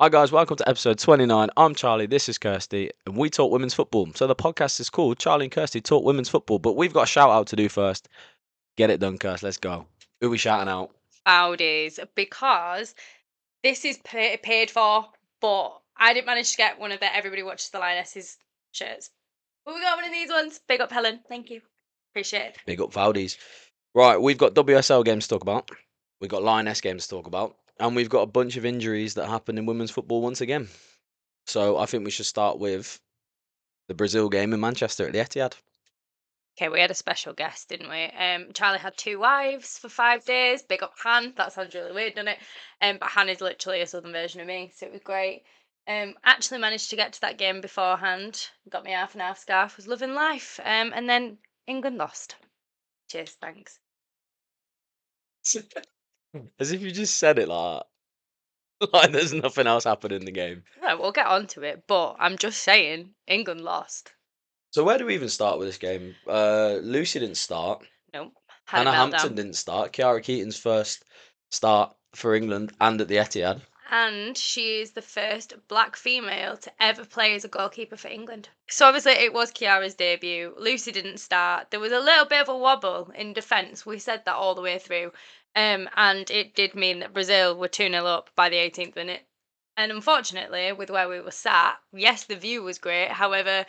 Hi guys, welcome to episode 29. I'm Charlie, this is Kirsty, and we talk women's football. So the podcast is called Charlie and Kirsty Talk Women's Football, but we've got a shout out to do first. Get it done, Kirst, let's go. Who are we shouting out? Audis because this is paid for, but I didn't manage to get one of the Everybody Watches the Lionesses shirts. But we got one of these ones. Big up, Helen. Thank you. Appreciate it. Big up Valdies. Right, we've got WSL games to talk about, we've got Lioness games to talk about, and we've got a bunch of injuries that happened in women's football once again. So I think we should start with the Brazil game in Manchester at the Etihad. Okay, we had a special guest, didn't we? Charlie had 2 wives for 5 days. Big up Han. That sounds really weird, doesn't it? But Han is literally a southern version of me, so it was great. Actually managed to get to that game beforehand. Got me half and half scarf. Was loving life. And then England lost. Cheers, thanks. As if you just said it like that. Like there's nothing else happened in the game. Right, we'll get on to it, but I'm just saying, England lost. So where do we even start with this game? Lucy didn't start. Nope. Had a Hannah Hampton meltdown. didn't start. Kiara Keaton's first start for England and at the Etihad. And she is the first black female to ever play as a goalkeeper for England. So obviously it was Kiara's debut. Lucy didn't start. There was a little bit of a wobble in defence. We said that all the way through. And it did mean that Brazil were 2-0 up by the 18th minute. And unfortunately, with where we were sat, yes, the view was great. However,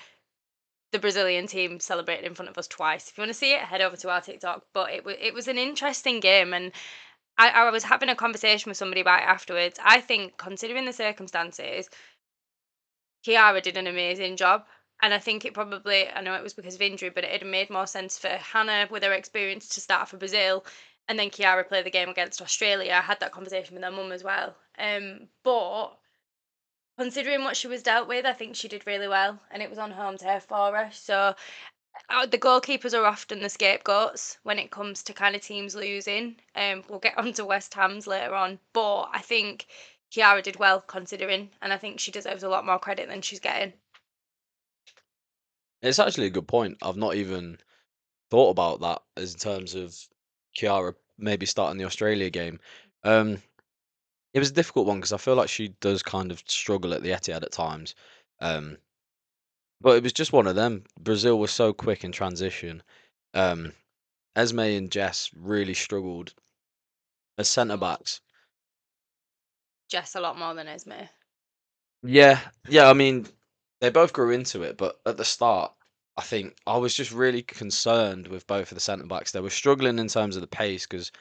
the Brazilian team celebrated in front of us twice. If you want to see it, head over to our TikTok. But it was an interesting game, and I was having a conversation with somebody about it afterwards. I think, considering the circumstances, Kiara did an amazing job. And I think it probably, I know it was because of injury, but it had made more sense for Hannah, with her experience, to start for Brazil and then Kiara play the game against Australia. I had that conversation with her mum as well. But considering what she was dealt with, I think she did really well, and it was on home turf for her. So the goalkeepers are often the scapegoats when it comes to kind of teams losing. We'll get on to West Ham's later on, but I think Kiara did well considering, and I think she deserves a lot more credit than she's getting. It's actually a good point. I've not even thought about that as in terms of Kiara maybe starting the Australia game. Um, it was a difficult one because I feel like she does kind of struggle at the Etihad at times. Um, but it was just one of them. Brazil was so quick in transition. Um, Esme and Jess really struggled as centre backs. Jess a lot more than Esme. Yeah. I mean, they both grew into it, but at the start, I think I was just really concerned with both of the centre backs. They were struggling in terms of the pace because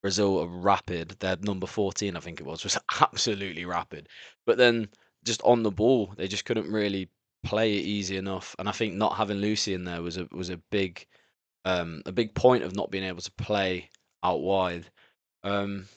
Brazil are rapid. Their number 14, I think it was absolutely rapid. But then just on the ball, they just couldn't really play it easy enough. And I think not having Lucy in there was a big point of not being able to play out wide. Um,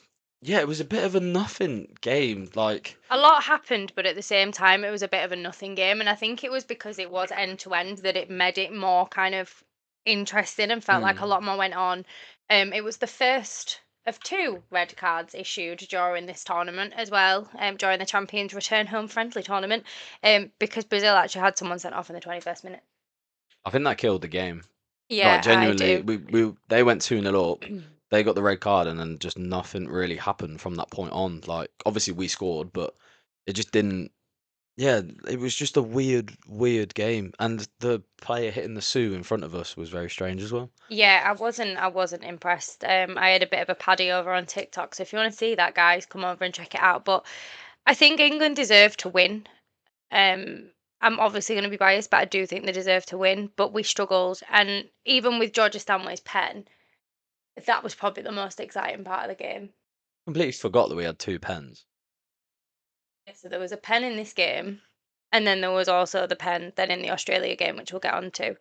yeah, it was a bit of a nothing game. Like, A lot happened, but at the same time, it was a bit of a nothing game. And I think it was because it was end to end that it made it more kind of interesting and felt like a mm, lot more went on. It was the first of 2 red cards issued during this tournament as well, during the Champions Return Home Friendly tournament, because Brazil actually had someone sent off in the 21st minute. I think that killed the game. Like Yeah, I genuinely, do. we they went 2-0 up. They got the red card, and then just nothing really happened from that point on. Like obviously we scored, but it just didn't. Yeah, it was just a weird game, and the player hitting the Sue in front of us was very strange as well. Yeah, I wasn't impressed. I had a bit of a paddy over on TikTok, so if you want to see that, guys, come over and check it out. But I think England deserved to win. I'm obviously going to be biased, but I do think they deserve to win. But we struggled, and even with Georgia Stanway's pen, that was probably the most exciting part of the game. Completely forgot that we had two pens. So there was a pen in this game, and then there was also the pen then in the Australia game, which we'll get on to.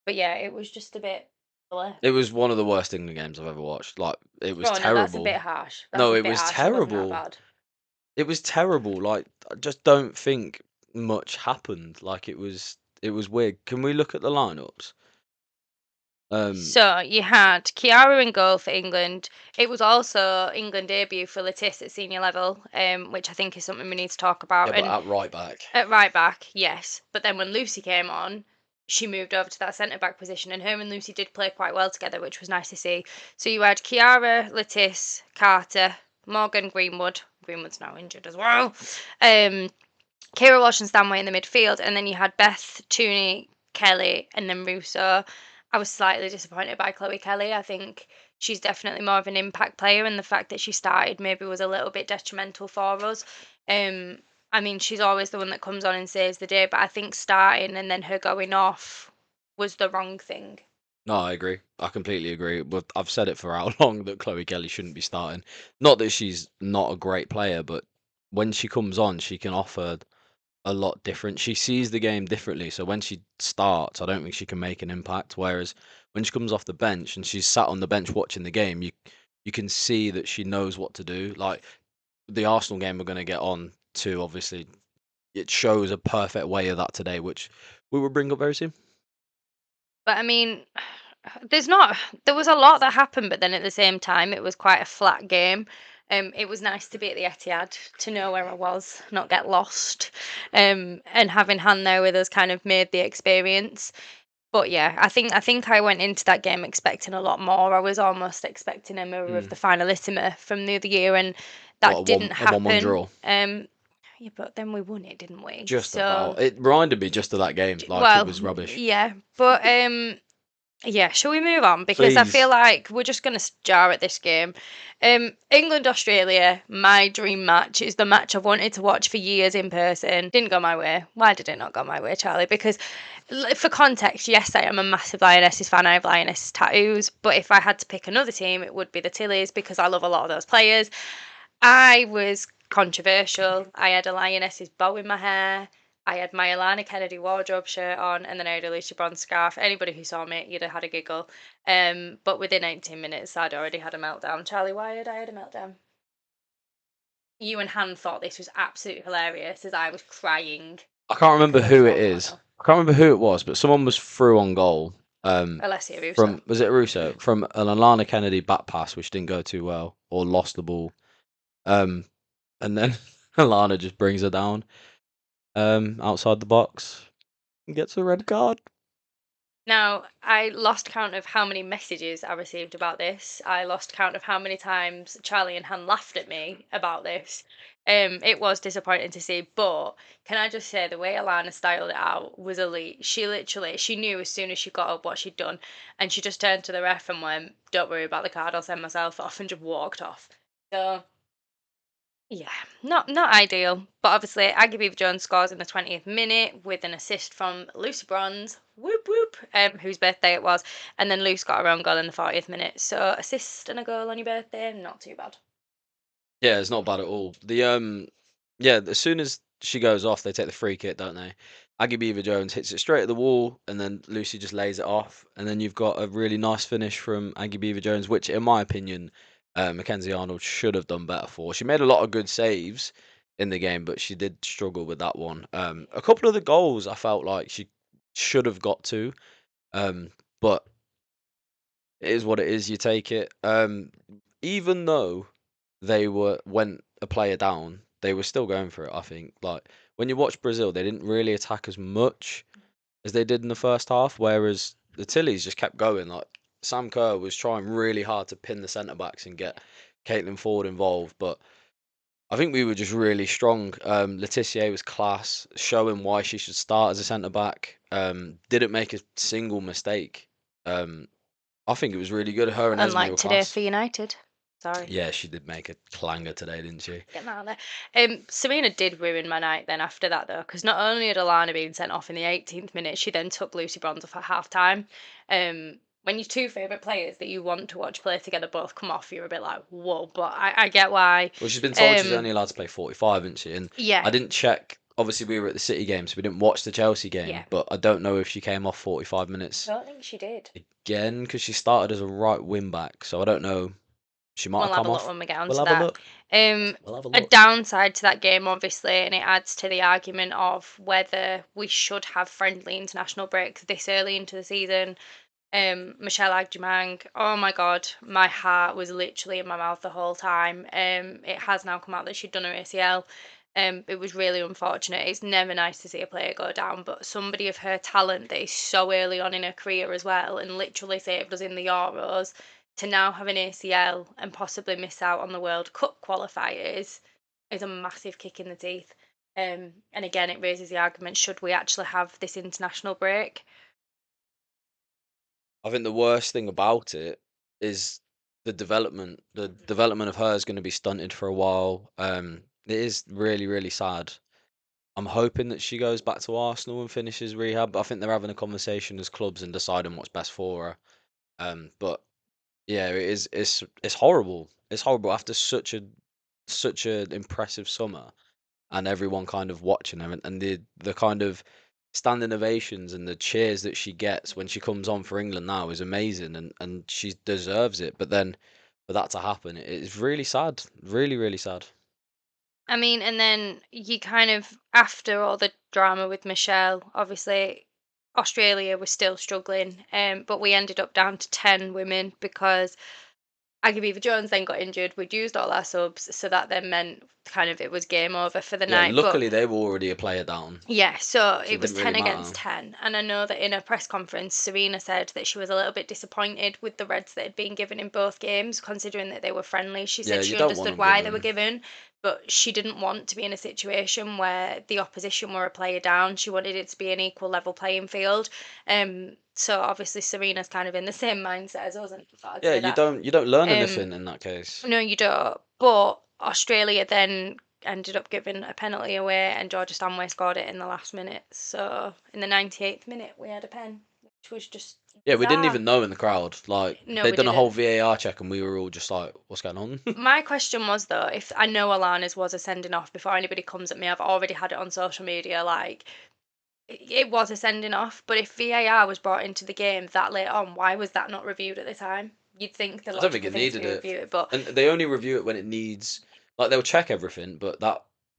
But yeah, it was just a bit. Bleh. It was one of the worst England games I've ever watched. Like it was Oh no, that's a bit terrible. harsh. That's No, a it bit was harsh. It wasn't that terrible. bad. It was terrible. Like I just don't think much happened. Like it was weird. Can we look at the lineups? Um, So you had Kiara in goal for England. It was also England debut for Lettice at senior level, which I think is something we need to talk yeah, about. but And at right back. at right back, yes. But then when Lucy came on, she moved over to that centre back position, and her and Lucy did play quite well together, which was nice to see. So you had Kiara, Lettice, Carter, Morgan Greenwood, Greenwood's now injured as well. Kira Walsh and Stanway in the midfield, and then you had Beth, Tooney, Kelly, and then Russo. I was slightly disappointed by Chloe Kelly. I think she's definitely more of an impact player, and the fact that she started maybe was a little bit detrimental for us. I mean, she's always the one that comes on and saves the day, but I think starting and then her going off was the wrong thing. No, I agree. I completely agree. But I've said it for how long that Chloe Kelly shouldn't be starting. Not that she's not a great player, but when she comes on, she can offer a lot different. She sees the game differently. So when she starts, I don't think she can make an impact. Whereas when she comes off the bench and she's sat on the bench watching the game, you can see that she knows what to do. Like the Arsenal game we're going to get on to, obviously, it shows a perfect way of that today, which we will bring up very soon. But I mean, there was a lot that happened, but then at the same time, it was quite a flat game. It was nice to be at the Etihad, to know where I was, not get lost. And having Han there with us kind of made the experience. But yeah, I think I went into that game expecting a lot more. I was almost expecting a mirror of the finalissima from the other year, and What, that didn't a 1-1 happen. draw? Yeah, but then we won it, didn't we? Just So, about. It reminded me just of that game. Like it well, was rubbish. yeah, but yeah, shall we move on? Because I feel Please. like we're just going to jar at this game. England Australia, my dream match, is the match I've wanted to watch for years in person. Didn't go my way. Why did it not go my way, Charlie? Because, for context, yes, I am a massive Lionesses fan. I have Lionesses tattoos. But if I had to pick another team, it would be the Tillies because I love a lot of those players. I was controversial. I had a Lionesses bow in my hair. I had my Alana Kennedy wardrobe shirt on, and then I had a Lucia Bronze scarf. Anybody who saw me, you'd have had a giggle. But within 18 minutes, I'd already had a meltdown. Charlie, why had I had a meltdown? You and Han thought this was absolutely hilarious as I was crying I can't remember because I who it scored is. 4-0. I can't remember who it was, but someone was through on goal. Alessia Russo. From was it Russo? From an Alana Kennedy back pass, which didn't go too well, or lost the ball. Um, and then Alana just brings her down. Outside the box, and gets a red card. Now, I lost count of how many messages I received about this. I lost count of how many times Charlie and Han laughed at me about this. It was disappointing to see, but can I just say the way Alana styled it out was elite. She knew as soon as she got up what she'd done, and she just turned to the ref and went, "Don't worry about the card, I'll send myself off," and just walked off. So yeah, not ideal, but obviously Aggie Beaver-Jones scores in the 20th minute with an assist from Lucy Bronze, whoop whoop, whose birthday it was, and then Luce got her own goal in the 40th minute. So assist and a goal on your birthday, not too bad. Yeah, it's not bad at all. Yeah, as soon as she goes off, they take the free kick, don't they? Aggie Beaver Jones hits it straight at the wall, and then Lucy just lays it off, and then you've got a really nice finish from Aggie Beaver Jones, which, in my opinion, Mackenzie Arnold should have done better for. She made a lot of good saves in the game, but she did struggle with that one. A couple of the goals I felt like she should have got to, but it is what it is. You take it. Even though they went a player down, they were still going for it. I think. Like when you watch Brazil, they didn't really attack as much as they did in the first half, whereas the Tillies just kept going. Like Sam Kerr was trying really hard to pin the centre backs and get Caitlin Ford involved, but I think we were just really strong. Letitia was class, showing why she should start as a centre back. Didn't make a single mistake. Um, I think it was really good. Her and Esme Unlike were today class. for United. Sorry. Yeah, she did make a clanger today, didn't she? Get that out there. Serena did ruin my night then after that though, because not only had Alana been sent off in the 18th minute, she then took Lucy Bronze off at half time. When your two favourite players that you want to watch play together both come off, you're a bit like, whoa, but I get why. Well, she's been told she's only allowed to play 45, isn't she? And Yeah, I didn't check. Obviously, we were at the City game, so we didn't watch the Chelsea yeah. game. But I don't know if she came off 45 minutes I don't think she did. again because she started as a right wing back. So I don't know. She might have We'll have come a look off. when we get We'll onto have a that. look. We'll have a A look. downside to that game, obviously, and it adds to the argument of whether we should have friendly international breaks this early into the season. Michelle Agyemang, oh my god, my heart was literally in my mouth the whole time. It has now come out that she'd done her ACL. It was really unfortunate. It's never nice to see a player go down, but somebody of her talent that is so early on in her career as well, and literally saved us in the Euros, to now have an ACL and possibly miss out on the World Cup qualifiers. is a massive kick in the teeth. And again, it raises the argument: should we actually have this international break? I think the worst thing about it is the development. The development of her is going to be stunted for a while. It is really, really sad. I'm hoping that she goes back to Arsenal and finishes rehab. But I think they're having a conversation as clubs and deciding what's best for her. But yeah, it is. It's horrible. It's horrible after such a impressive summer and everyone kind of watching her and the kind of standing ovations and the cheers that she gets when she comes on for England now is amazing and she deserves it. But then for that to happen, it is really sad. Really, really sad. I mean, and then you kind of, after all the drama with Michelle, obviously Australia was still struggling, but we ended up down to 10 women because Agyemang Jones then got injured. We'd used all our subs, so that then meant kind of it was game over for the Yeah, night. But luckily they were already a player down, yeah, so so it it was didn't really 10 against matter. 10. And I know that in a press conference, Serena said that she was a little bit disappointed with the reds that had been given in both games, considering that they were friendly. She Yeah, said you she don't want understood them why they were given. given, but she didn't want to be in a situation where the opposition were a player down. She wanted it to be an equal level playing field. So obviously Serena's kind of in the same mindset as us, and I thought I'd Yeah, say that. you don't learn Um, anything in that case. no, you don't. But Australia then ended up giving a penalty away, and Georgia Stanway scored it in the last minute. So in the 98th minute, we had a pen, which was just Yeah, we didn't bizarre. even know in the crowd. Like No, they'd we done a whole didn't. VAR check and we were all just like, "What's going on?" My question was though, if I know Alana's was a sending off, before anybody comes at me, I've already had it on social media. Like it was a sending off, but if VAR was brought into the game that late on, why was that not reviewed at the time? You'd think the I don't think logical it thing to needed be it, review it, but and they only review it when it needs. Like they'll check everything, but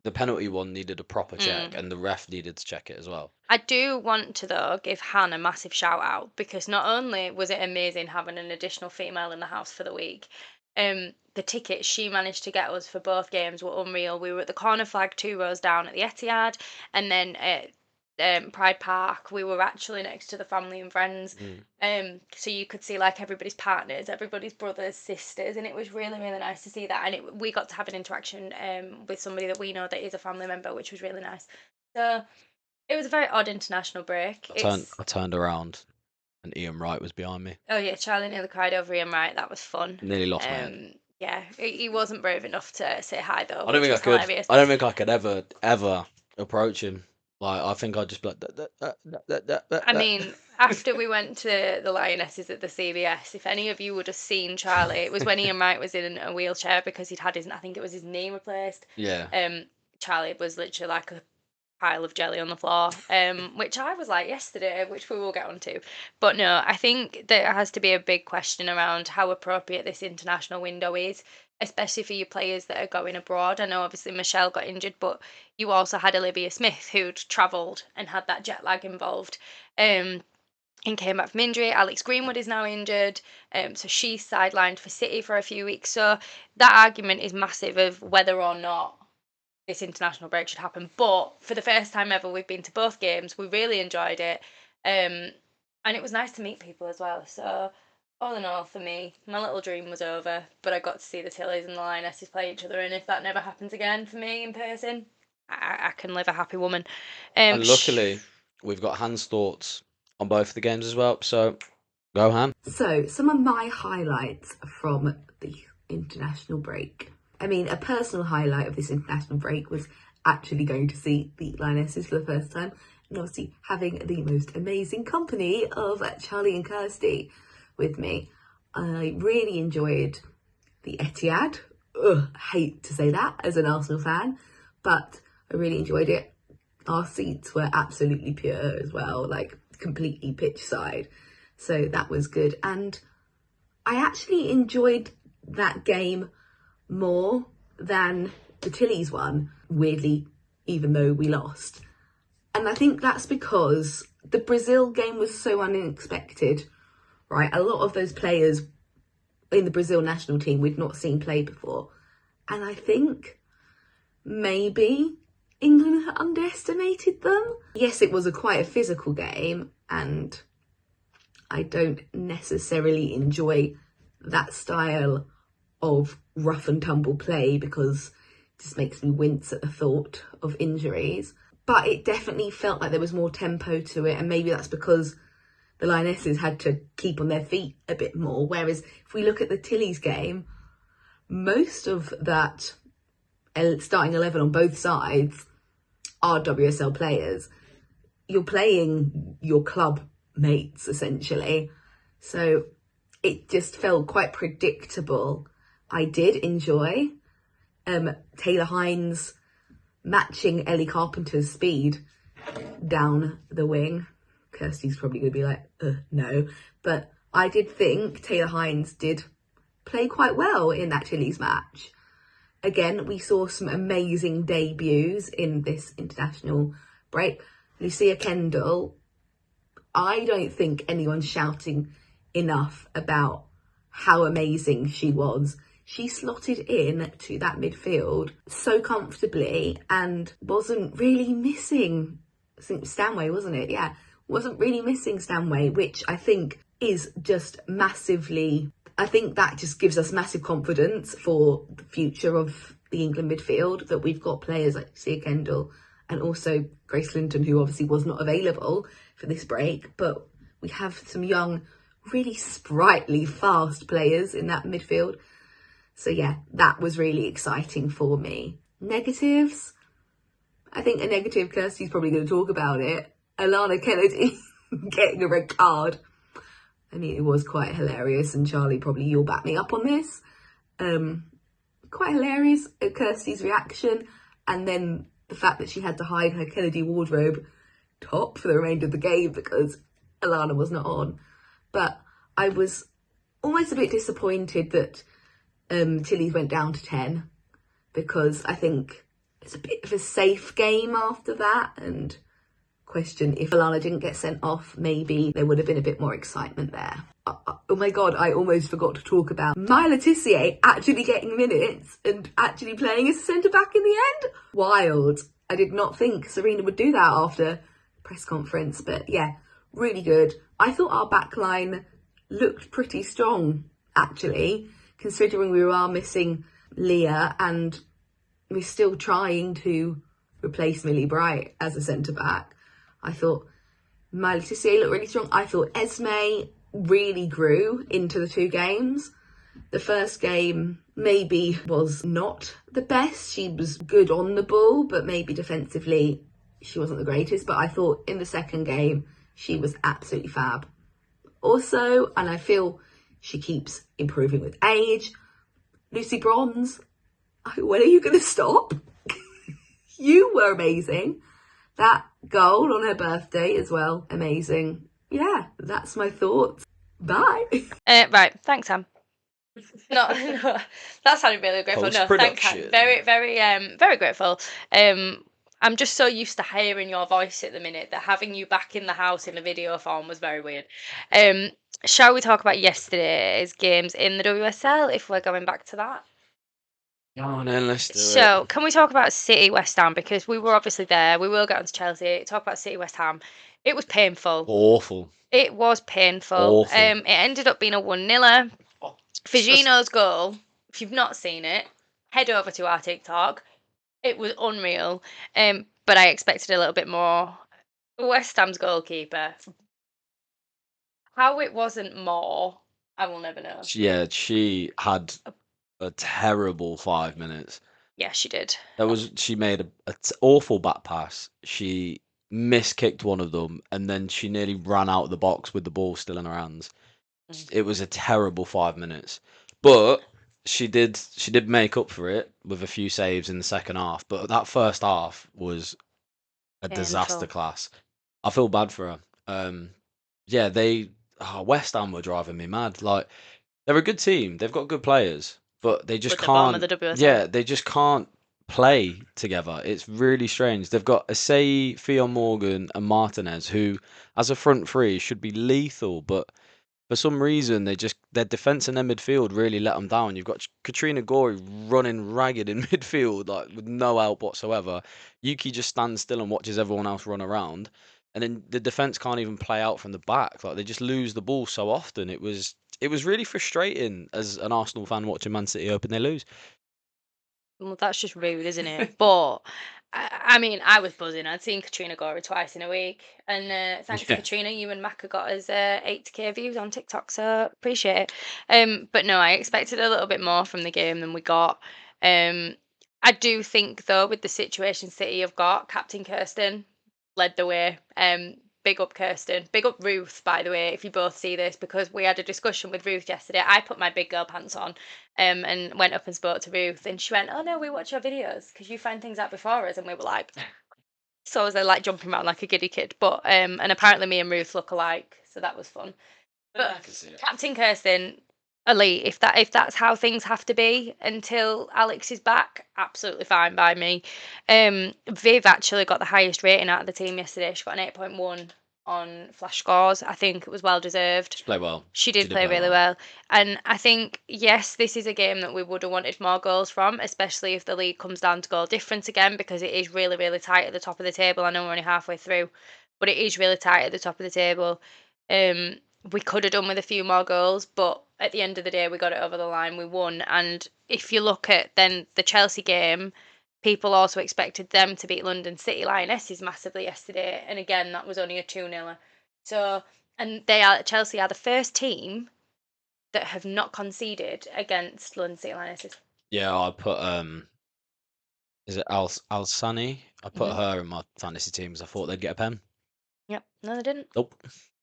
the penalty one needed a proper check, mm. and the ref needed to check it as well. I do want to though give Han a massive shout out because not only was it amazing having an additional female in the house for the week, the tickets she managed to get us for both games were unreal. We were at the corner flag 2 rows down at the Etihad, and then at Pride Park we were actually next to the family and friends. Mm. So you could see like everybody's partners, everybody's brothers, sisters, and it was really really nice to see that. And we got to have an interaction with somebody that we know that is a family member, which was really nice. So it was a very odd international break. It's I turned around, and Ian Wright was behind me. oh yeah, Charlie nearly cried over Ian Wright. That was fun. Nearly lost my head. Yeah, he wasn't brave enough to say hi though, I don't which think I was could. hilarious. I don't think I could ever approach him. Like I think I'd just be like, I mean, after we went to the Lionesses at the CBS, if any of you would have seen Charlie, it was when Ian Wright was in a wheelchair because he'd had his, I think it was his knee replaced. yeah. Charlie was literally like a pile of jelly on the floor, which I was like yesterday, which we will get onto. But no, I think there has to be a big question around how appropriate this international window is, especially for your players that are going abroad. I know obviously Michelle got injured, but you also had Olivia Smith who'd travelled and had that jet lag involved. And came back from injury. Alex Greenwood is now injured, so she's sidelined for City for a few weeks. So that argument is massive of whether or not this international break should happen. But for the first time ever, we've been to both games. We really enjoyed it. And it was nice to meet people as well. So, all in all, for me, my little dream was over. But I got to see the Tillies and the Lionesses play each other. And if that never happens again for me in person, I can live a happy woman. And luckily, we've got Hans' thoughts on both of the games as well. So go Han. So, some of my highlights from the international break. I mean, a personal highlight of this international break was actually going to see the Lionesses for the first time, and obviously having the most amazing company of Charlie and Kirsty with me. I really enjoyed the Etihad. Ugh, hate to say that as an Arsenal fan, but I really enjoyed it. Our seats were absolutely pure as well, like completely pitch side. So that was good. And I actually enjoyed that game more than the Tillies one, weirdly, even though we lost. And I think that's because the Brazil game was so unexpected, right? A lot of those players in the Brazil national team we'd not seen play before. And I think maybe England had underestimated them. Yes, it was quite a physical game, and I don't necessarily enjoy that style of rough and tumble play because just makes me wince at the thought of injuries. But it definitely felt like there was more tempo to it, and maybe that's because the Lionesses had to keep on their feet a bit more. Whereas if we look at the Tillies game, most of that starting 11 on both sides are WSL players. You're playing your club mates, essentially. So it just felt quite predictable. I did enjoy Taylor Hines matching Ellie Carpenter's speed down the wing. Kirsty's probably going to be like, no. But I did think Taylor Hines did play quite well in that Tillies match. Again, we saw some amazing debuts in this international break. Lucia Kendall, I don't think anyone's shouting enough about how amazing she was. She slotted in to that midfield so comfortably and wasn't really missing, I think Stanway, wasn't it? Yeah, wasn't really missing Stanway, which I think is just massively, I think that just gives us massive confidence for the future of the England midfield, that we've got players like Lucia Kendall and also Grace Linton, who obviously was not available for this break, but we have some young, really sprightly, fast players in that midfield. So yeah, that was really exciting for me. Negatives? I think a negative, Kirsty's probably going to talk about it. Alana Kennedy getting a red card. I mean, it was quite hilarious, and Charlie, probably you'll back me up on this. Quite hilarious at Kirsty's reaction, and then the fact that she had to hide her Kennedy wardrobe top for the remainder of the game because Alana was not on. But I was almost a bit disappointed that Tilly's went down to 10, because I think it's a bit of a safe game after that, and question if Alana didn't get sent off, maybe there would have been a bit more excitement there. Oh my god, I almost forgot to talk about Mia Enderby actually getting minutes and actually playing as a centre-back in the end. Wild. I did not think Serena would do that after press conference, but yeah, really good. I thought our backline looked pretty strong, actually, considering we are missing Leah and we're still trying to replace Millie Bright as a centre-back. I thought Mia Enderby looked really strong. I thought Esme really grew into the two games. The first game maybe was not the best. She was good on the ball, but maybe defensively she wasn't the greatest. But I thought in the second game she was absolutely fab. Also, and I feel she keeps improving with age, Lucy Bronze, when are you going to stop? You were amazing. That goal on her birthday as well, amazing. Yeah, that's my thoughts. Bye. Right, thanks, Sam. No, that sounded really grateful. No, thanks, Sam. Very, very, very grateful. I'm just so used to hearing your voice at the minute that having you back in the house in a video form was very weird. Shall we talk about yesterday's games in the WSL, if we're going back to that? Oh, no, let's do it. So, can we talk about City West Ham? Because we were obviously there. We will get on to Chelsea. Talk about City West Ham. It was painful. Awful. It was painful. Awful. It ended up being a 1-0. Figino's goal, if you've not seen it, head over to our TikTok. It was unreal. But I expected a little bit more. West Ham's goalkeeper. How it wasn't more, I will never know. Yeah, she had a terrible 5 minutes. Yeah, she did. She made a awful back pass. She miskicked one of them, and then she nearly ran out of the box with the ball still in her hands. It was a terrible 5 minutes, but she did make up for it with a few saves in the second half. But that first half was a disaster class. I feel bad for her. Yeah, West Ham were driving me mad. Like, they're a good team. They've got good players, but they just can't. The WSL. Yeah, they just can't play together. It's really strange. They've got Asai, Fionn Morgan, and Martinez, who, as a front three, should be lethal, but for some reason their defense and their midfield really let them down. You've got Katrina Gorey running ragged in midfield, like with no help whatsoever. Yuki just stands still and watches everyone else run around, and then the defense can't even play out from the back. Like, they just lose the ball so often. It was really frustrating as an Arsenal fan watching Man City open they lose. Well, that's just rude, isn't it? But I mean, I was buzzing. I'd seen Katrina Gora twice in a week, and thanks Yeah. Katrina, you and Maka got us 8k views on TikTok, so appreciate it. But no, I expected a little bit more from the game than we got. Um, I do think though, with the situation City have got, Captain Kirsten led the way. Big up Kirsten, big up Ruth, by the way, if you both see this, because we had a discussion with Ruth yesterday. I put my big girl pants on and went up and spoke to Ruth, and she went, "Oh no, we watch your videos because you find things out before us," and we were like, so I was there like jumping around like a giddy kid. But and apparently me and Ruth look alike, so that was fun. But I can see it. Captain Kirsten, elite. If that's how things have to be until Alex is back, absolutely fine by me. Viv actually got the highest rating out of the team yesterday. She got an 8.1 on Flash Scores. I think it was well deserved. She played well. She did play really well. And I think, yes, this is a game that we would have wanted more goals from, especially if the league comes down to goal difference again, because it is really, really tight at the top of the table. I know we're only halfway through, but it is really tight at the top of the table. We could have done with a few more goals, but at the end of the day, we got it over the line. We won. And if you look at then the Chelsea game, people also expected them to beat London City Lionesses massively yesterday. And again, that was only a 2-0. So, and Chelsea are the first team that have not conceded against London City Lionesses. Yeah, I put is it Al Sani? I put her in my fantasy teams. I thought they'd get a pen. Yep. No, they didn't. Nope.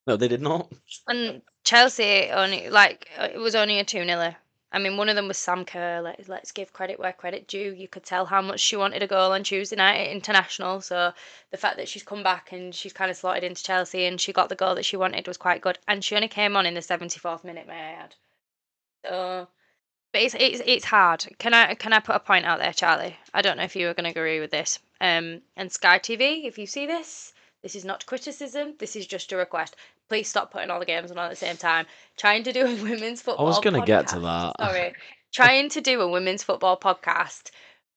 No, they did not. And Chelsea only it was only a 2-0. I mean, one of them was Sam Kerr. Let's give credit where credit due. You could tell how much she wanted a goal on Tuesday night at international. So the fact that she's come back and she's kind of slotted into Chelsea and she got the goal that she wanted was quite good. And she only came on in the 74th minute, may I add. So, but it's hard. Can I put a point out there, Charlie? I don't know if you were going to agree with this. And Sky TV, if you see this, this is not criticism. This is just a request. Please stop putting all the games on at the same time. Trying to do a women's football. I was going to get to podcast. that. Sorry, trying to do a women's football podcast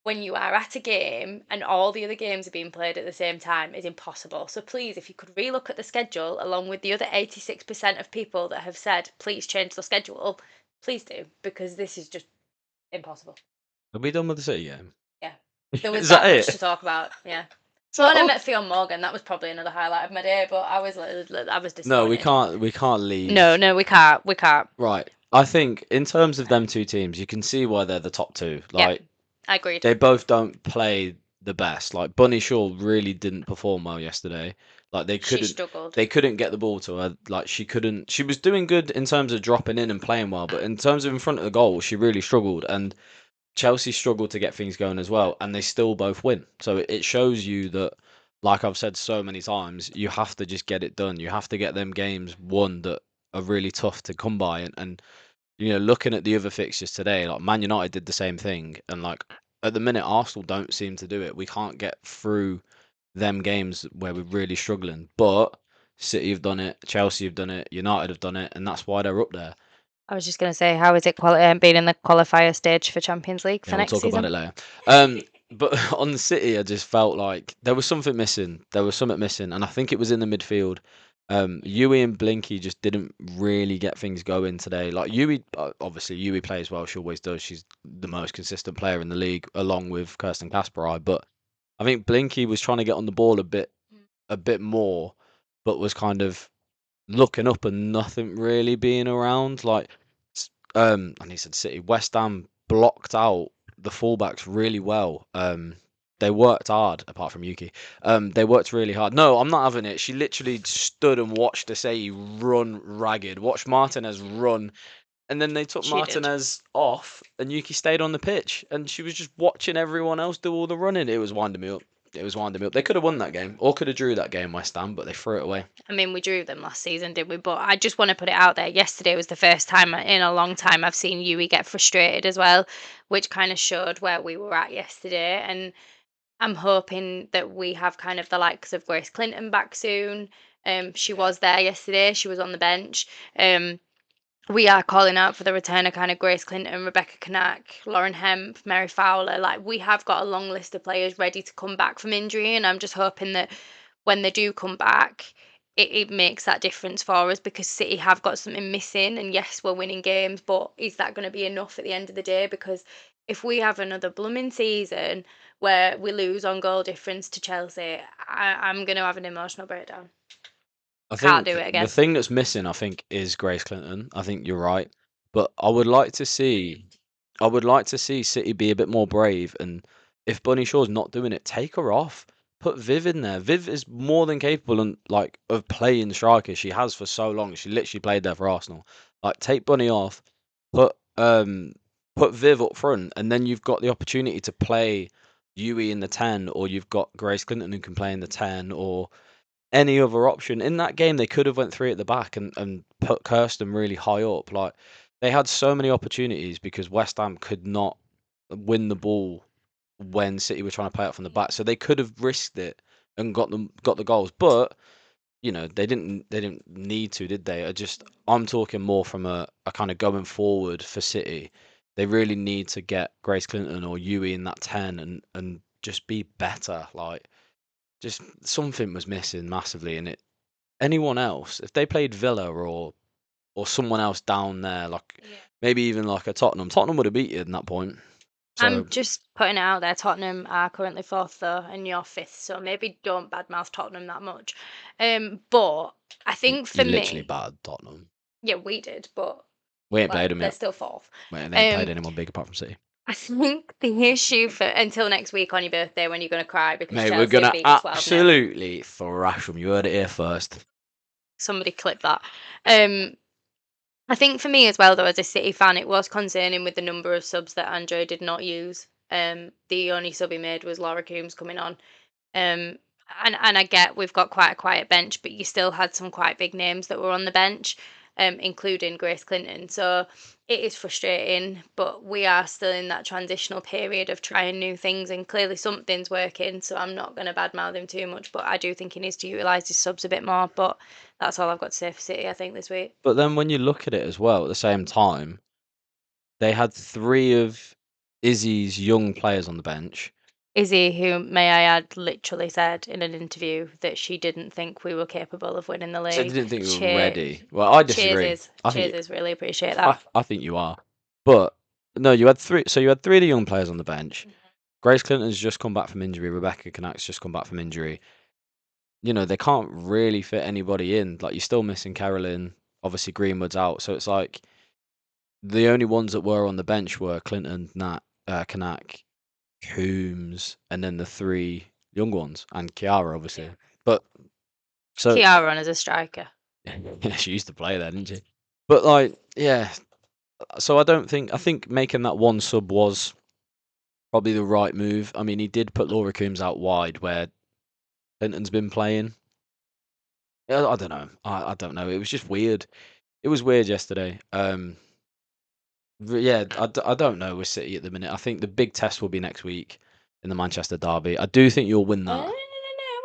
when you are at a game and all the other games are being played at the same time is impossible. So please, if you could relook at the schedule along with the other 86% of people that have said please change the schedule, please do, because this is just impossible. Are we done with the City game? Yeah, there was Is that that much it? to talk about. Yeah. So, When I met Fionn Morgan, that was probably another highlight of my day. But I was disappointed. no, we can't leave. No, we can't. We can't. Right. I think in terms of them two teams, you can see why they're the top two. Like, Yeah, I agreed. they both don't play the best. Like Bunny Shaw really didn't perform well yesterday. Like She struggled. they couldn't get the ball to her. Like she was doing good in terms of dropping in and playing well, but in terms of in front of the goal, she really struggled. And Chelsea struggled to get things going as well, and they still both win. So it shows you that, like I've said so many times, you have to just get it done. You have to get them games won that are really tough to come by. And looking at the other fixtures today, like Man United did the same thing, and like at the minute, Arsenal don't seem to do it. We can't get through them games where we're really struggling. But City have done it, Chelsea have done it, United have done it, and that's why they're up there. I was just going to say, how is it being in the qualifier stage for Champions League for next We'll talk season? about it later. But on the City, I just felt like there was something missing. There was something missing, and I think it was in the midfield. Yui and Blinky just didn't really get things going today. Like Yui, obviously Yui plays well. She always does. She's the most consistent player in the league, along with Kirsten Kasparov. But I think Blinky was trying to get on the ball a bit more, but was kind of looking up and nothing really being around. Like, and he said City, West Ham blocked out the fullbacks really well. They worked hard, apart from Yuki. They worked really hard. No, I'm not having it. She literally stood and watched Asei run ragged, watched Martinez run, and then they took Martinez off, and Yuki stayed on the pitch, and she was just watching everyone else do all the running. It was winding me up. They could have won that game, or could have drew that game, West Ham, but they threw it away. I mean, we drew them last season, didn't we? But I just want to put it out there. Yesterday was the first time in a long time I've seen Yui get frustrated as well, which kind of showed where we were at yesterday. And I'm hoping that we have kind of the likes of Grace Clinton back soon. She was there yesterday. She was on the bench. We are calling out for the return of kind of Grace Clinton, Rebecca Knack, Lauren Hemp, Mary Fowler. Like, we have got a long list of players ready to come back from injury, and I'm just hoping that when they do come back, it makes that difference for us, because City have got something missing. And yes, we're winning games, but is that going to be enough at the end of the day? Because if we have another blooming season where we lose on goal difference to Chelsea, I'm going to have an emotional breakdown. I Can't think do it the again. thing that's missing, I think, is Grace Clinton. I think you're right, but I would like to see City be a bit more brave, and if Bunny Shaw's not doing it, take her off. Put Viv in there. Viv is more than capable and like of playing striker. She has for so long. She literally played there for Arsenal. Like take Bunny off, put put Viv up front, and then you've got the opportunity to play Yui in the 10, or you've got Grace Clinton who can play in the 10, or any other option. In that game, they could have went three at the back and put Kirsten really high up. Like they had so many opportunities because West Ham could not win the ball when City were trying to play it from the back. So they could have risked it and got the goals. But they didn't need to, did they? I'm talking more from a kind of going forward for City. They really need to get Grace Clinton or Yui in that 10 and just be better. Like just something was missing massively in it. Anyone else, if they played Villa or someone else down there, like maybe even like a Tottenham would have beat you at that point. So I'm just putting it out there. Tottenham are currently 4th though, and you're 5th, so maybe don't badmouth Tottenham that much. But I think for you literally me, bad Tottenham. yeah, we did, but We ain't played them they're yet. still 4th. They ain't played anyone big apart from City. I think the issue for until next week on your birthday when you're going to cry because Mate, Chelsea we're gonna beat you 12-0. absolutely thrash them. You heard it here first. Somebody clip that. I think for me as well, though, as a City fan, it was concerning with the number of subs that Andre did not use. The only sub he made was Laura Coombs coming on. Um, and I get we've got quite a quiet bench, but you still had some quite big names that were on the bench, including Grace Clinton. So it is frustrating, but we are still in that transitional period of trying new things, and clearly something's working. So I'm not going to badmouth him too much, but I do think he needs to utilise his subs a bit more. But that's all I've got to say for City, I think, this week. But then when you look at it as well, at the same time, they had three of Izzy's young players on the bench. Izzy, who, may I add, literally said in an interview that she didn't think we were capable of winning the league. So they didn't think we were ready. Well, I disagree. Cheers, really appreciate that. I think you are. But no, you had three. So you had three of the young players on the bench. Grace Clinton's just come back from injury. Rebecca Canak's just come back from injury. They can't really fit anybody in. Like you're still missing Carolyn. Obviously Greenwood's out. So it's like the only ones that were on the bench were Clinton, Canak, Coombs, and then the three young ones and Kiara, obviously. But so Kiara on as a striker. yeah, she used to play there, didn't she? But like, yeah. So I think making that one sub was probably the right move. I mean, he did put Laura Coombs out wide where Clinton's been playing. I don't know. I don't know. It was just weird. It was weird yesterday. Yeah, I don't know with City at the minute. I think the big test will be next week in the Manchester derby. I do think you'll win that. No.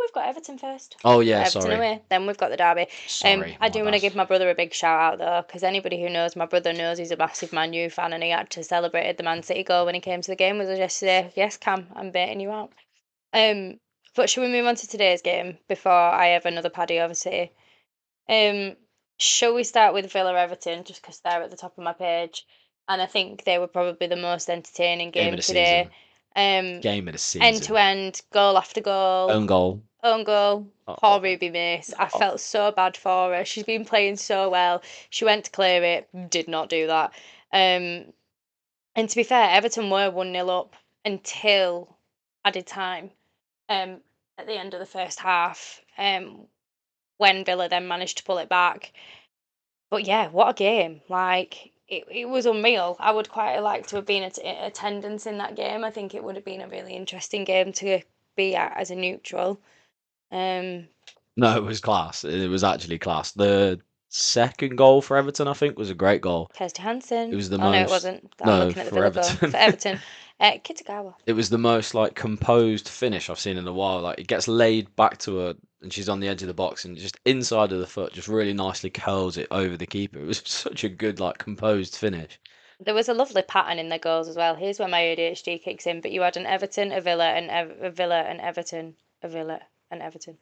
We've got Everton first. Oh yeah, Everton sorry. away. Then we've got the derby. Sorry, I do want to give my brother a big shout out though, because anybody who knows my brother knows he's a massive Man U fan, and he actually celebrated the Man City goal when he came to the game with us yesterday. Yes, Cam, I'm baiting you out. But should we move on to today's game before I have another paddy over City? Shall we start with Villa Everton, just because they're at the top of my page, and I think they were probably the most entertaining game today. Game of the season. End to end, goal after goal. Own goal. Poor Ruby Mace. I felt so bad for her. She's been playing so well. She went to clear it, did not do that. And to be fair, Everton were 1-0 up until added time at the end of the first half, when Villa then managed to pull it back. But yeah, what a game. Like, it was unreal. I would quite like to have been in attendance in that game. I think it would have been a really interesting game to be at as a neutral. No, it was class. It was actually class. The second goal for Everton, I think, was a great goal. Kirsty Hansen. It was the most. No, it wasn't. I'm looking at the Villa goal. For Everton. Kitagawa. It was the most like composed finish I've seen in a while. Like it gets laid back to her, and she's on the edge of the box, and just inside of the foot, just really nicely curls it over the keeper. It was such a good, like, composed finish. There was a lovely pattern in the goals as well. Here's where my ADHD kicks in. But you had an Everton, a Villa, and a Villa, and Everton, a Villa, and Everton.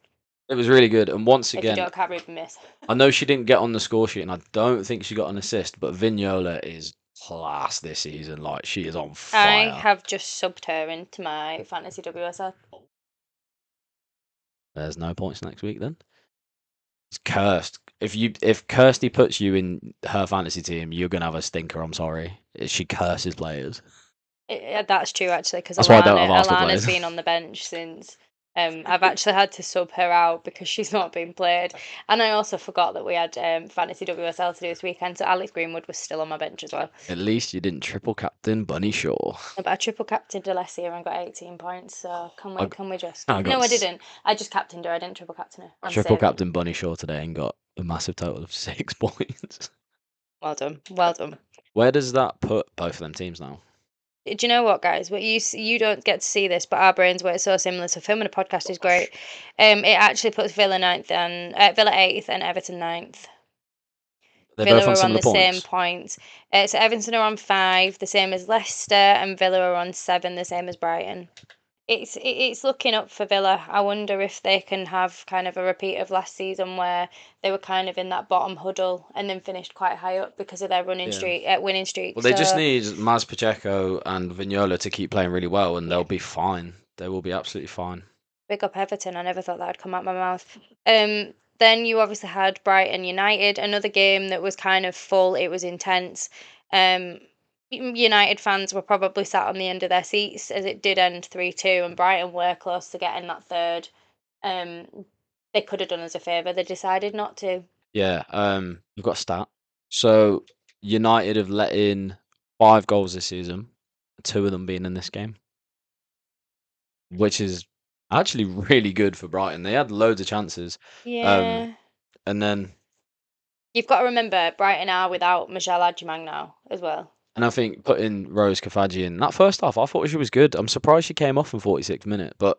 It was really good, and once If you again, don't, can't read miss. I know she didn't get on the score sheet, and I don't think she got an assist, but Vignola is class this season. Like, she is on I fire. have just subbed her into my fantasy WSL. There's no points next week then. It's cursed. If Kirsty puts you in her fantasy team, you're gonna have a stinker. I'm sorry. She curses players. That's true, actually, because That's why I don't have Arsenal Alana's players. been on the bench since. I've actually had to sub her out because she's not been played. And I also forgot that we had fantasy WSL to do this weekend, so Alex Greenwood was still on my bench as well. At least you didn't triple captain Bunny Shaw. But I triple captained Alessia and got 18 points, so can we just... I got No, I s- didn't. I just captained her, I didn't triple captain her. I I'm triple saving. captain Bunny Shaw today and got a massive total of 6 points. Well done, well done. Where does that put both of them teams now? Do you know what, guys? What you don't get to see this, but our brains work so similar. So filming a podcast is great. It actually puts Villa 9th and Villa 8th and Everton 9th. They're Villa both on are on similar the same points. points. So Everton are on 5, the same as Leicester, and Villa are on 7, the same as Brighton. It's looking up for Villa. I wonder if they can have kind of a repeat of last season where they were kind of in that bottom huddle and then finished quite high up because of their winning streak. Well, they just need Maz Pacheco and Vignola to keep playing really well, and they'll be fine. They will be absolutely fine. Big up Everton. I never thought that would come out my mouth. Then you obviously had Brighton United, another game that was kind of full. It was intense. United fans were probably sat on the end of their seats as it did end 3-2, and Brighton were close to getting that third. They could have done us a favour. They decided not to. Yeah, we've got a stat. So United have let in 5 goals this season, 2 of them being in this game, which is actually really good for Brighton. They had loads of chances. Yeah. And then You've got to remember, Brighton are without Michelle Agyemang now as well. And I think putting Rose Kafaji in that first half, I thought she was good. I'm surprised she came off in 46 minutes, but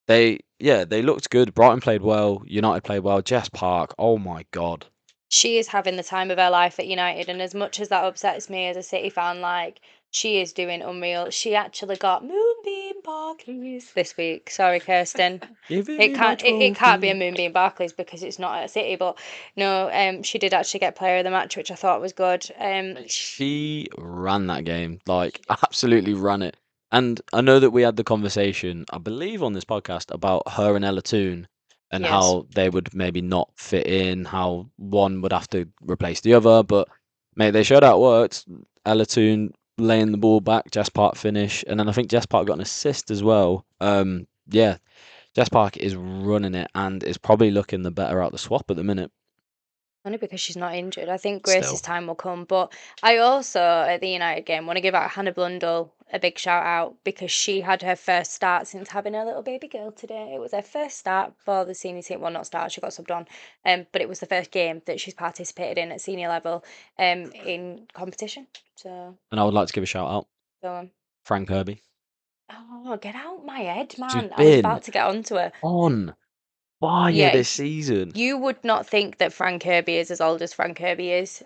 they looked good. Brighton played well. United played well. Jess Park, oh my god. She is having the time of her life at United, and as much as that upsets me as a City fan, like, she is doing unreal. She actually got Moonbeam Barclays this week. Sorry, Kirsten. It can't be a Moonbeam Barclays because it's not at City, but no, she did actually get player of the match, which I thought was good. She ran that game, like absolutely ran it. And I know that we had the conversation, I believe, on this podcast about her and Ella Toon and Yes. how they would maybe not fit in, how one would have to replace the other. But mate, they showed how it worked. Ella Toon laying the ball back, Jess Park finish, and then I think Jess Park got an assist as well. Yeah, Jess Park is running it and is probably looking the better out the swap at the minute. Only because she's not injured. I think Grace's time will come. But I also, at the United game, want to give out Hannah Blundell a big shout out because she had her first start since having her little baby girl today. It was her first start for the senior team. Well, not start, she got subbed on. But it was the first game that she's participated in at senior level in competition. So. And I would like to give a shout out. Go on. Frank Kirby. Oh, get out my head, man. She's I was about to get onto her. On fire this season. You would not think that Fran Kirby is as old as Fran Kirby is.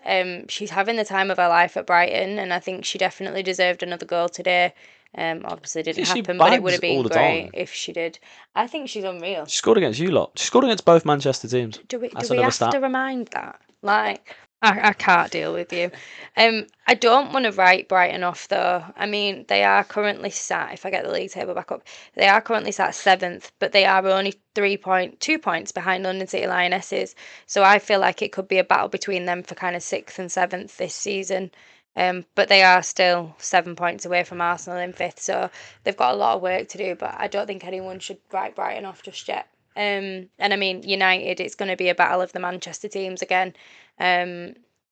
She's having the time of her life at Brighton, and I think she definitely deserved another goal today. Obviously didn't happen, but it would have been great if she did. I think she's unreal. She scored against you lot. She scored against both Manchester teams. Do we have to remind that? Like, I can't deal with you. I don't want to write Brighton off though. I mean, they are currently sat, if I get the league table back up, they are currently sat 7th, but they are only 2 points behind London City Lionesses. So I feel like it could be a battle between them for kind of 6th and 7th this season. But they are still 7 points away from Arsenal in 5th, so they've got a lot of work to do, but I don't think anyone should write Brighton off just yet. And I mean, United, it's going to be a battle of the Manchester teams again,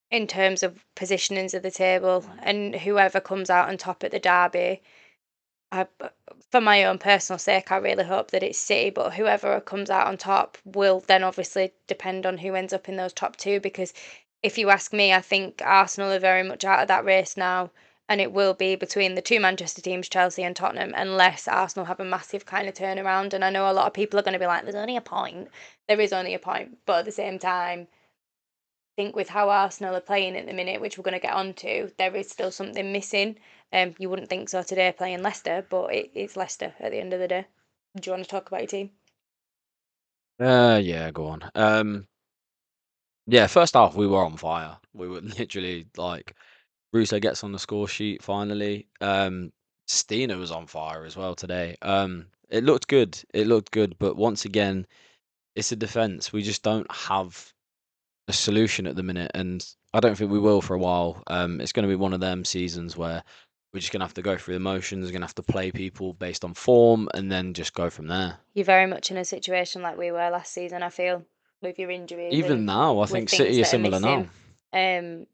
in terms of positionings of the table, and whoever comes out on top at the derby. For my own personal sake, I really hope that it's City, but whoever comes out on top will then obviously depend on who ends up in those top 2, because if you ask me, I think Arsenal are very much out of that race now, and it will be between the 2 Manchester teams, Chelsea and Tottenham, unless Arsenal have a massive kind of turnaround. And I know a lot of people are going to be like, there's only a point. There is only a point. But at the same time, I think with how Arsenal are playing at the minute, which we're going to get onto, there is still something missing. You wouldn't think so today playing Leicester, but it's Leicester at the end of the day. Do you want to talk about your team? Yeah, go on. Yeah, first half we were on fire. We were literally like Russo gets on the score sheet finally. Stina was on fire as well today. It looked good. It looked good, but once again, it's a defense. We just don't have a solution at the minute, and I don't think we will for a while. It's going to be one of them seasons where we're just going to have to go through the motions. We're going to have to play people based on form, and then just go from there. You're very much in a situation like we were last season, I feel, with your injuries Even and now, I with think things City are that are similar now. missing.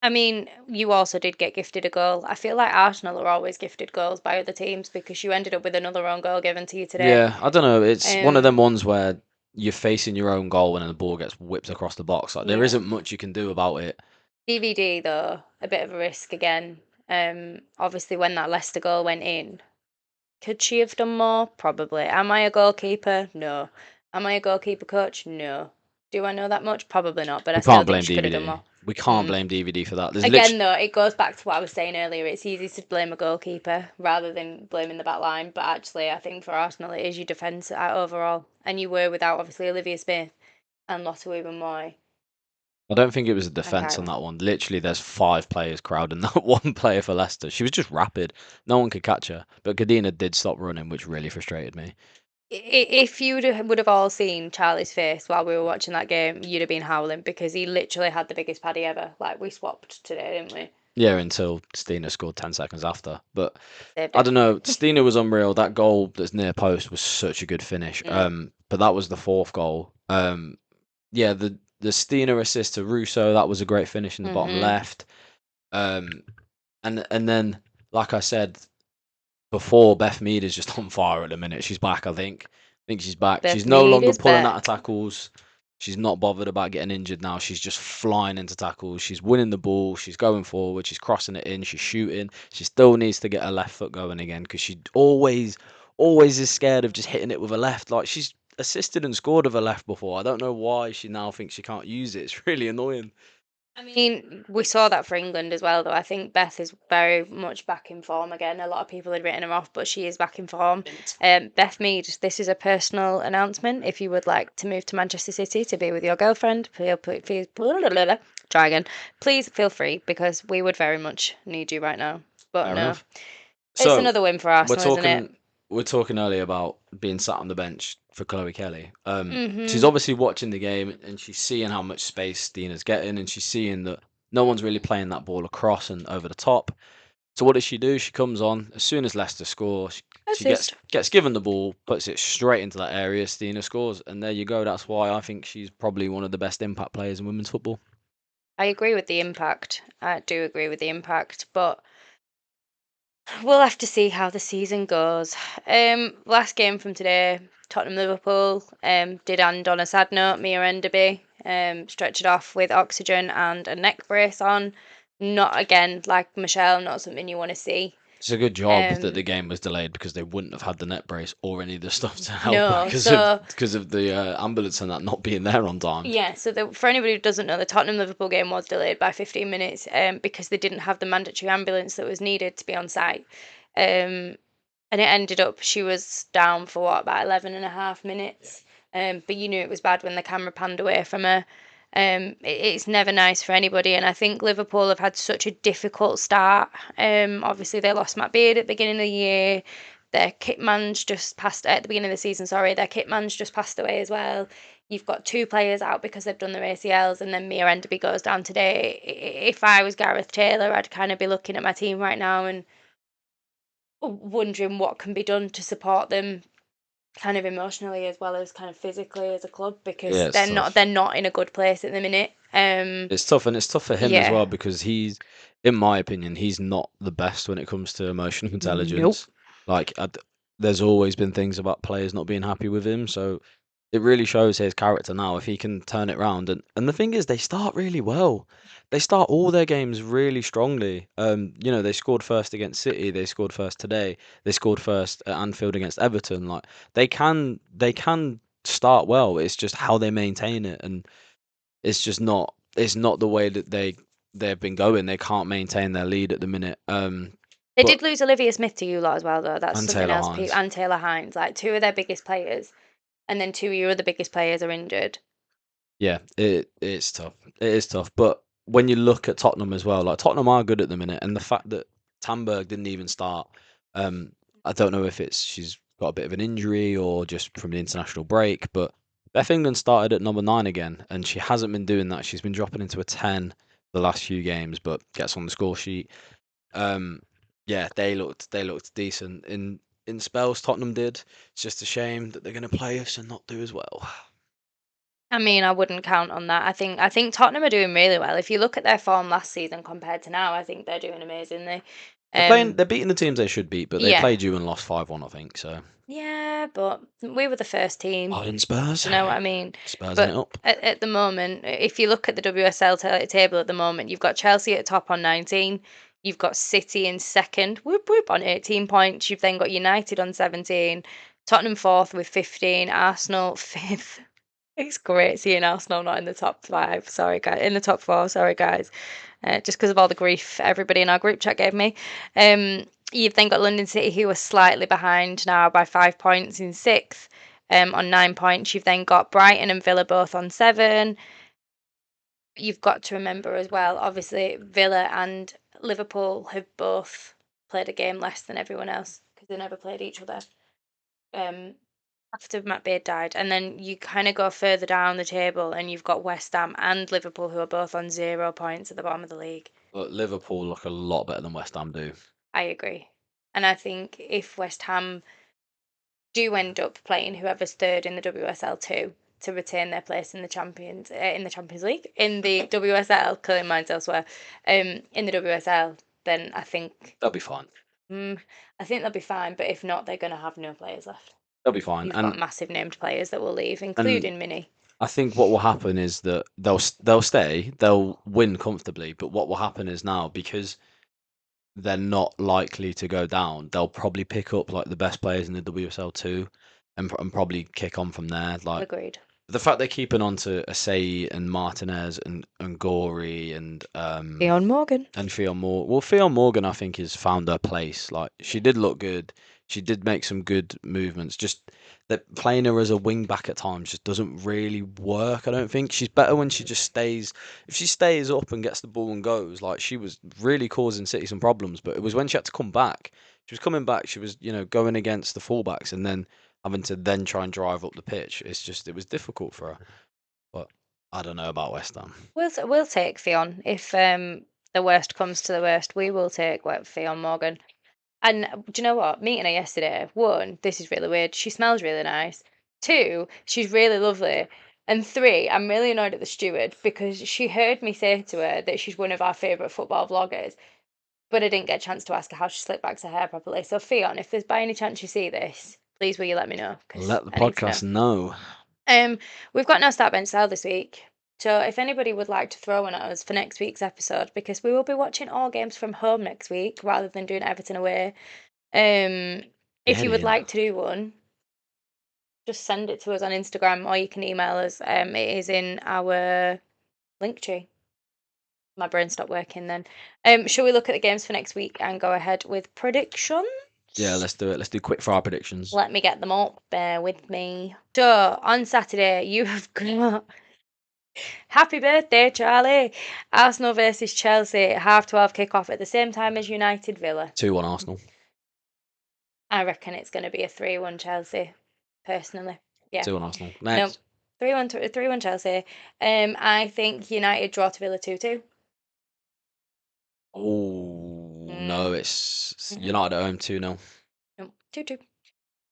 I mean, you also did get gifted a goal. I feel like Arsenal are always gifted goals by other teams because you ended up with another own goal given to you today. Yeah, I don't know. It's one of them Um, ones where you're facing your own goal and the ball gets whipped across the box. Like there yeah. isn't much you can do about it. DVD though, a bit of a risk again. Obviously when that Leicester goal went in, could she have done more? Probably. Am I a goalkeeper? No. Am I a goalkeeper coach? No. Do I know that much? Probably not, but I We still can't think blame she could have done DVD. more. We can't Mm. blame DVD for that. There's Again, though, it goes back to what I was saying earlier. It's easy to blame a goalkeeper rather than blaming the back line. But actually, I think for Arsenal, it is your defence overall. And you were without, obviously, Olivia Smith and Lotte Wubben-Moy. I don't think it was a And defence on Kyra. that one. Literally, there's 5 players crowding that one player for Leicester. She was just rapid. No one could catch her. But Kadina did stop running, which really frustrated me. If you would have all seen Charlie's face while we were watching that game, you'd have been howling because he literally had the biggest paddy ever. Like, we swapped today, didn't we? Yeah, until Stina scored 10 seconds after. But Saved I it. don't know. Stina was unreal. That goal that's near post was such a good finish. But that was the 4th goal. Yeah, the Stina assist to Russo, that was a great finish in the bottom left. And then, like I said before, Beth Mead is just on fire at the minute. She's back, I think. I think she's back. Beth She's no Mead longer is pulling back. out of tackles. She's not bothered about getting injured now. She's just flying into tackles. She's winning the ball. She's going forward. She's crossing it in. She's shooting. She still needs to get her left foot going again because she always is scared of just hitting it with her left. Like she's assisted and scored with her left before. I don't know why she now thinks she can't use it. It's really annoying. I mean, we saw that for England as well, though. I think Beth is very much back in form again. A lot of people had written her off, but she is back in form. Beth Mead, this is a personal announcement. If you would like to move to Manchester City to be with your girlfriend, try again. Please feel free because we would very much need you right now. But Fair no, enough. it's So another win for Arsenal, isn't it? we're talking earlier about being sat on the bench for Chloe Kelly. Mhm. She's obviously watching the game and she's seeing how much space Stina's getting, and she's seeing that no one's really playing that ball across and over the top. So what does she do? She comes on as soon as Leicester score. She gets given the ball, puts it straight into that area. Stina scores, and there you go. That's why I think she's probably one of the best impact players in women's football. I agree with the impact. I do agree with the impact, but we'll have to see how the season goes. Last game from today, Tottenham Liverpool. Did end on a sad note. Mia Enderby stretched it off with oxygen and a neck brace on. Not again, like Michelle, not something you want to see. It's a good job that the game was delayed because they wouldn't have had the net brace or any of the stuff to help No, because of the ambulance and that not being there on time. Yeah, so for anybody who doesn't know, the Tottenham Liverpool game was delayed by 15 minutes because they didn't have the mandatory ambulance that was needed to be on site. And it ended up, she was down for what, about 11 and a half minutes. But you knew it was bad when the camera panned away from her. It's never nice for anybody, and I think Liverpool have had such a difficult start. Obviously, they lost Matt Beard at the beginning of the year. Their kitman's just passed at the beginning of the season. Sorry, their kitman's just passed away as well. You've got 2 players out because they've done their ACLs, and then Mia Enderby goes down today. If I was Gareth Taylor, I'd kind of be looking at my team right now and wondering what can be done to support them kind of emotionally as well as kind of physically as a club because they're not in a good place at the minute. It's tough, and it's tough for him as well because he's, in my opinion, he's not the best when it comes to emotional intelligence. Like there's always been things about players not being happy with him, so it really shows his character now if he can turn it around. And the thing is, they start really well. They start all their games really strongly. They scored first against City. They scored first today. They scored first at Anfield against Everton. Like they can start well. It's just how they maintain it, and it's just not. It's not the way that they've been going. They can't maintain their lead at the minute. They did lose Olivia Smith to you lot as well, though. That's And something Taylor else. Hines. And Taylor Hines, like 2 of their biggest players, and then 2 of your other biggest players are injured. Yeah, it's tough. It is tough, but when you look at Tottenham as well, like Tottenham are good at the minute, and the fact that Tamberg didn't even start, I don't know if she's got a bit of an injury or just from the international break, but Beth England started at number 9 again, and she hasn't been doing that. She's been dropping into a 10 the last few games, but gets on the score sheet. Yeah, they looked decent in spells. Tottenham did. It's just a shame that they're going to play us and not do as well. I mean, I wouldn't count on that. I think Tottenham are doing really well. If you look at their form last season compared to now, I think they're doing amazingly. They're beating the teams they should beat, but they yeah. played you and lost 5-1, I think. So Yeah, but we were the first team. Ireland Spurs. Do you know what I mean? Spurs But it up. at the moment, if you look at the WSL table at the moment, you've got Chelsea at top on 19. You've got City in second, whoop whoop, on 18 points. You've then got United on 17, Tottenham fourth with 15, Arsenal fifth. It's great seeing Arsenal not in the top 5. Sorry, guys. In the top 4. Sorry, guys. Just because of all the grief everybody in our group chat gave me. You've then got London City, who are slightly behind now by 5 points in 6th, on 9 points. You've then got Brighton and Villa both on 7. You've got to remember as well, obviously, Villa and Liverpool have both played a game less than everyone else because they never played each other. After Matt Beard died, and then you kind of go further down the table and you've got West Ham and Liverpool who are both on 0 points at the bottom of the league. But Liverpool look a lot better than West Ham do. I agree. And I think if West Ham do end up playing whoever's third in the WSL 2 to retain their place in the Champions League, in the WSL, clearly mine's elsewhere, in the WSL, then I think they'll be fine. I think they'll be fine, but if not, they're going to have no players left. They'll be fine. You've got massive named players that will leave, including Minnie. I think what will happen is that they'll stay, they'll win comfortably, but what will happen is now, because they're not likely to go down, they'll probably pick up like the best players in the WSL 2 and probably kick on from there. Like, agreed. The fact they're keeping on to Asai and Martinez and Gorey and Fionn Morgan. And Fionn Morgan. Well, Fionn Morgan, I think, has found her place. Like, she did look good. She did make some good movements. Just that playing her as a wing back at times just doesn't really work. I don't think she's better when she just stays. If she stays up and gets the ball and goes, like she was really causing City some problems. But it was when she had to come back. She was coming back. She was, going against the fullbacks and then having to then try and drive up the pitch. It was difficult for her. But I don't know about West Ham. We'll take Fionn if the worst comes to the worst. We will take Fionn Morgan. And do you know what? Meeting her yesterday, 1, this is really weird. She smells really nice. 2, she's really lovely. And 3, I'm really annoyed at the steward because she heard me say to her that she's one of our favourite football vloggers, but I didn't get a chance to ask her how she slicked back her hair properly. So Fionn, if there's by any chance you see this, please will you let me know? Let the podcast know. We've got no start bench style this week. So if anybody would like to throw one at us for next week's episode, because we will be watching all games from home next week rather than doing Everton away. If you would like to do one, just send it to us on Instagram or you can email us. It is in our link tree. My brain stopped working then. Shall we look at the games for next week and go ahead with predictions? Yeah, let's do it. Let's do quick fire predictions. Let me get them up. Bear with me. So on Saturday, you have got happy birthday, Charlie. Arsenal versus Chelsea, 12:30 kick-off at the same time as United Villa. 2-1 Arsenal. I reckon it's going to be a 3-1 Chelsea, personally. Yeah. 2-1 Arsenal. Next. No, 3-1 Chelsea. I think United draw to Villa 2-2. Oh, no, it's United at home 2-0. No, 2-2.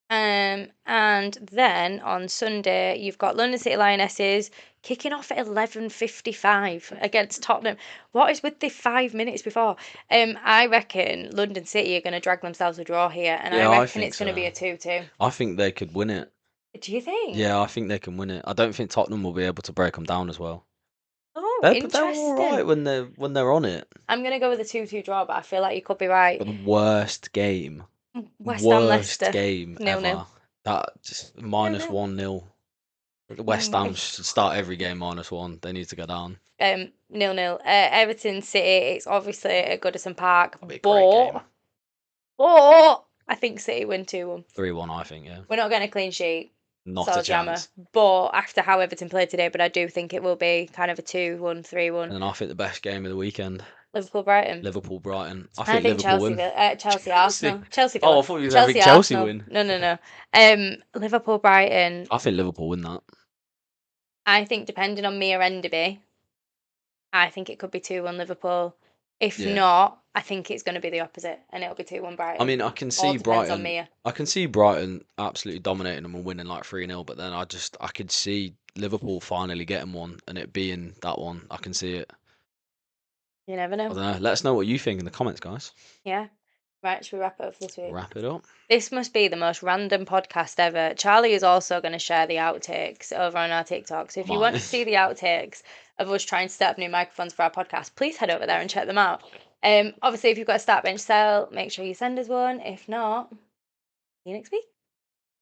And then on Sunday, you've got London City Lionesses kicking off at 11:55 against Tottenham. What is with the 5 minutes before? I reckon London City are going to drag themselves a draw here, and I reckon it's going to be a 2-2. I think they could win it. Do you think? Yeah, I think they can win it. I don't think Tottenham will be able to break them down as well. Oh, They're interesting. all right when they're on it. I'm going to go with a 2-2 draw, but I feel like you could be right. But the worst game. West Ham Leicester. Worst game 0-0. ever. That just minus 1-0. West Ham should start every game -1. They need to go down. 0-0. Everton City. It's obviously at Goodison Park, That'll be a great game. but I think City win 2-1. 3-1, I think. Yeah. We're not getting a clean sheet. Not Saw a chance. But after how Everton played today, but I do think it will be kind of a 2-1, 3-1. And then I think the best game of the weekend, Liverpool-Brighton. Liverpool Brighton. I I think think Liverpool Chelsea, win. Chelsea Arsenal. Chelsea Oh, Villa. I thought you were Chelsea having Chelsea Arsenal. win. No. Liverpool-Brighton. I think Liverpool win that. I think depending on Mia Enderby, I think it could be 2-1 Liverpool. If Yeah. not, I think it's going to be the opposite, and it'll be 2-1 Brighton. I mean, I can All see depends on Brighton. Mia. I can see Brighton absolutely dominating them and winning like 3-0, but then I could see Liverpool finally getting one and it being that one. I can see it. You never I know. don't know. Let us know what you think in the comments, guys. Yeah. Right, should we wrap it up for this week? Wrap it up. This must be the most random podcast ever. Charlie is also going to share the outtakes over on our TikTok. So if you want to see the outtakes of us trying to set up new microphones for our podcast, please head over there and check them out. Obviously, if you've got a start bench sale, make sure you send us one. If not, see you next week.